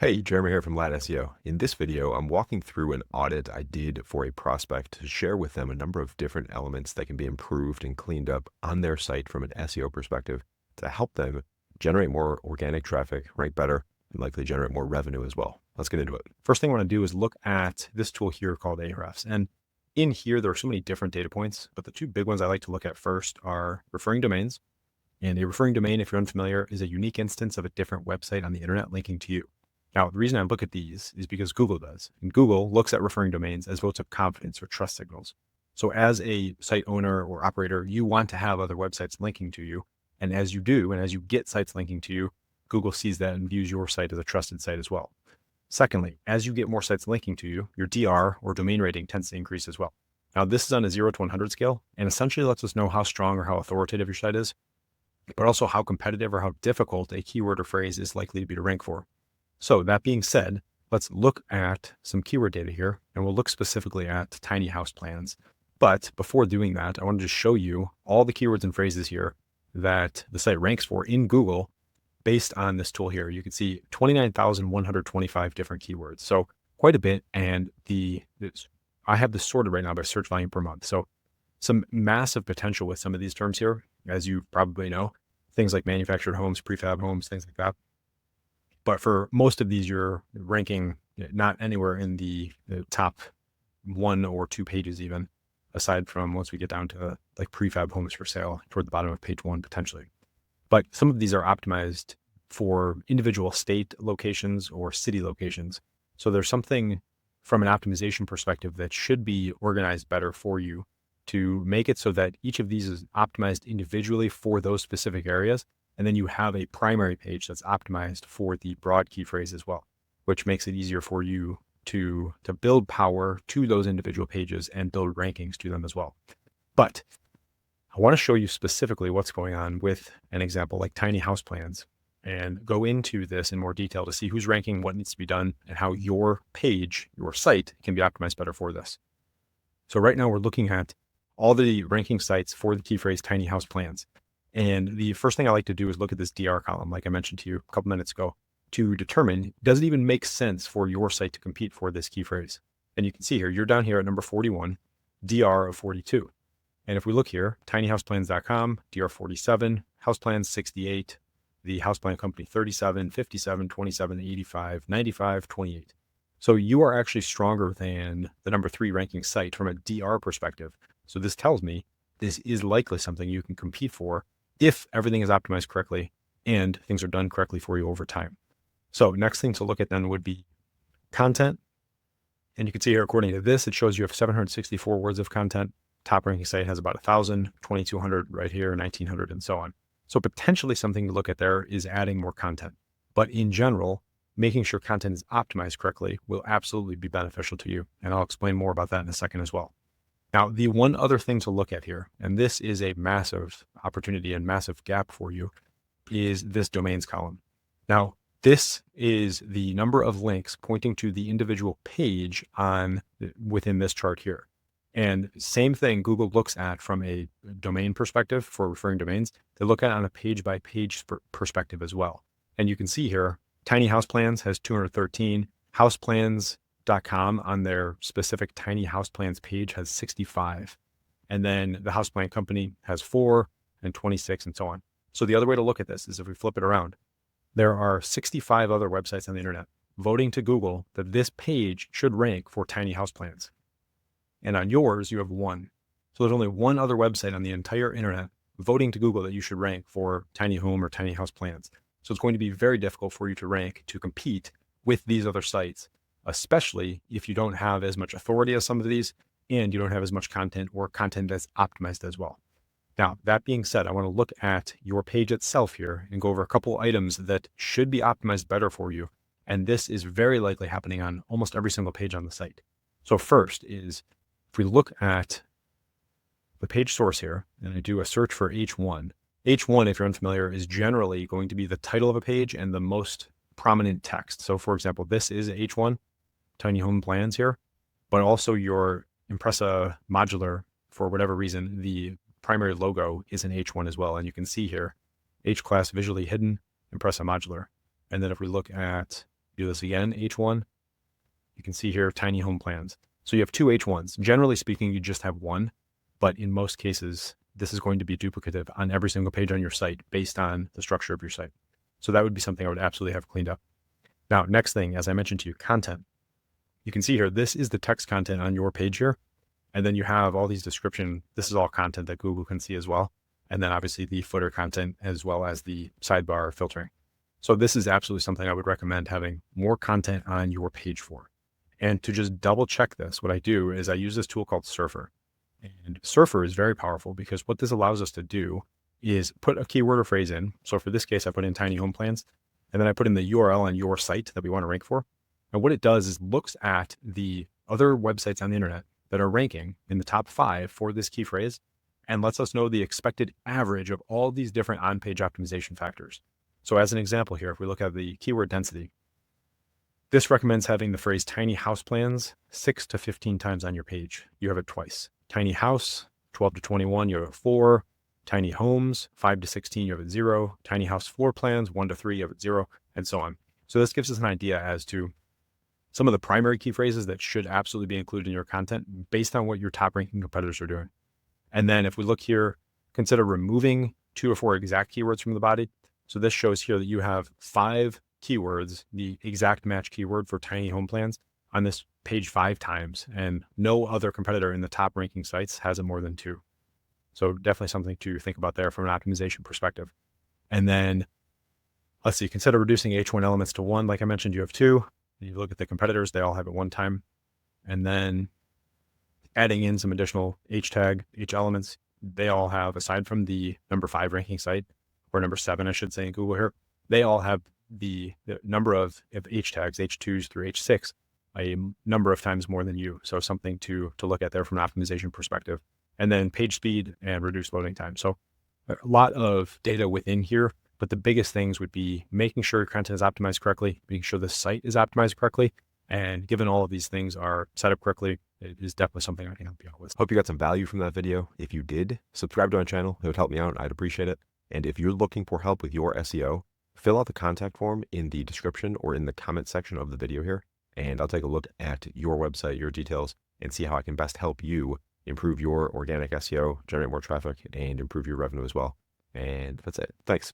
Hey, Jeremy here from LATT SEO. In this video, I'm walking through an audit I did for a prospect to share with them a number of different elements that can be improved and cleaned up on their site from an SEO perspective to help them generate more organic traffic, rank better, and likely generate more revenue as well. Let's get into it. First thing I want to do is look at this tool here called Ahrefs. And in here, there are so many different data points, but the two big ones I like to look at first are referring domains. And a referring domain, if you're unfamiliar, is a unique instance of a different website on the internet linking to you. Now, the reason I look at these is because Google does. And Google looks at referring domains as votes of confidence or trust signals. So as a site owner or operator, you want to have other websites linking to you. And as you do, and as you get sites linking to you, Google sees that and views your site as a trusted site as well. Secondly, as you get more sites linking to you, your DR or domain rating tends to increase as well. Now, this is on a 0 to 100 scale and essentially lets us know how strong or how authoritative your site is, but also how competitive or how difficult a keyword or phrase is likely to be to rank for. So that being said, let's look at some keyword data here, and we'll look specifically at tiny house plans. But before doing that, I want to just show you all the keywords and phrases here that the site ranks for in Google based on this tool here. You can see 29,125 different keywords. So quite a bit. And I have this sorted right now by search volume per month. So some massive potential with some of these terms here, as you probably know, things like manufactured homes, prefab homes, things like that. But for most of these, you're ranking not anywhere in the top 1 or 2 pages even, aside from once we get down to like prefab homes for sale toward the bottom of page 1 potentially. But some of these are optimized for individual state locations or city locations. So there's something from an optimization perspective that should be organized better for you to make it so that each of these is optimized individually for those specific areas. And then you have a primary page that's optimized for the broad key phrase as well, which makes it easier for you to build power to those individual pages and build rankings to them as well. But I want to show you specifically what's going on with an example like tiny house plans and go into this in more detail to see who's ranking, what needs to be done, and how your page, your site can be optimized better for this. So right now we're looking at all the ranking sites for the key phrase tiny house plans. And the first thing I like to do is look at this DR column, like I mentioned to you a couple minutes ago, to determine, does it even make sense for your site to compete for this key phrase? And you can see here, you're down here at number 41, DR of 42. And if we look here, tinyhouseplans.com, DR 47, houseplans 68, the houseplan company 37, 57, 27, 85, 95, 28. So you are actually stronger than the number 3 ranking site from a DR perspective. So this tells me this is likely something you can compete for if everything is optimized correctly and things are done correctly for you over time. So next thing to look at then would be content. And you can see here, according to this, it shows you have 764 words of content. Top ranking site has about 1,000, 2,200 right here, 1,900, and so on. So potentially something to look at there is adding more content. But in general, making sure content is optimized correctly will absolutely be beneficial to you. And I'll explain more about that in a second as well. Now, the one other thing to look at here, and this is a massive opportunity and massive gap for you, is this domains column. Now, this is the number of links pointing to the individual page within this chart here. And same thing Google looks at from a domain perspective for referring domains. They look at it on a page by page perspective as well. And you can see here, Tiny House Plans has 213, houseplans.com on their specific tiny house plans page has 65. And then the houseplan company has 4 and 26 and so on. So the other way to look at this is if we flip it around, there are 65 other websites on the internet voting to Google that this page should rank for tiny house plans. And on yours, you have 1. So there's only 1 other website on the entire internet voting to Google that you should rank for tiny home or tiny house plans. So it's going to be very difficult for you to rank to compete with these other sites, especially if you don't have as much authority as some of these and you don't have as much content or content that's optimized as well. Now, that being said, I want to look at your page itself here and go over a couple items that should be optimized better for you. And this is very likely happening on almost every single page on the site. So first is, if we look at the page source here and I do a search for H1, H1, if you're unfamiliar, is generally going to be the title of a page and the most prominent text. So for example, this is H1, tiny home plans here, but also your Impressa modular, for whatever reason, the primary logo is an H1 as well. And you can see here, H class visually hidden, Impressa modular. And then if we look at Do this again, H1. You can see here, tiny home plans. So you have two H1s. Generally speaking, you just have one, but in most cases, this is going to be duplicative on every single page on your site based on the structure of your site. So that would be something I would absolutely have cleaned up. Now, next thing, as I mentioned to you, content. You can see here, this is the text content on your page here. And then you have all these description. This is all content that Google can see as well. And then obviously the footer content as well as the sidebar filtering. So this is absolutely something I would recommend having more content on your page for. And to just double check this, what I do is I use this tool called Surfer. And Surfer is very powerful because what this allows us to do is put a keyword or phrase in. So for this case, I put in tiny home plans, and then I put in the URL on your site that we want to rank for. And what it does is looks at the other websites on the internet that are ranking in the top 5 for this key phrase and lets us know the expected average of all these different on-page optimization factors. So as an example here, if we look at the keyword density, this recommends having the phrase tiny house plans 6 to 15 times on your page. You have it twice. Tiny house, 12 to 21, you have it 4. Tiny homes, 5 to 16, you have it 0. Tiny house floor plans, 1 to 3, you have it 0, and so on. So this gives us an idea as to some of the primary key phrases that should absolutely be included in your content based on what your top ranking competitors are doing. And then if we look here, consider removing 2 or 4 exact keywords from the body. So this shows here that you have 5 keywords, the exact match keyword for tiny home plans on this page 5 times, and no other competitor in the top ranking sites has it more than 2. So definitely something to think about there from an optimization perspective. And then let's see, consider reducing H1 elements to 1. Like I mentioned, you have 2. You look at the competitors, they all have it 1 time. And then adding in some additional H tag, H elements, they all have, aside from the number 5 ranking site, or number 7, I should say in Google here, they all have the number of H tags, H2s through H6, a number of times more than you. So something to look at there from an optimization perspective. And then page speed and reduced loading time. So a lot of data within here, but the biggest things would be making sure your content is optimized correctly, making sure the site is optimized correctly. And given all of these things are set up correctly, it is definitely something I can help you out with. Hope you got some value from that video. If you did, subscribe to my channel. It would help me out. I'd appreciate it. And if you're looking for help with your SEO, fill out the contact form in the description or in the comment section of the video here. And I'll take a look at your website, your details, and see how I can best help you improve your organic SEO, generate more traffic, and improve your revenue as well. And that's it. Thanks.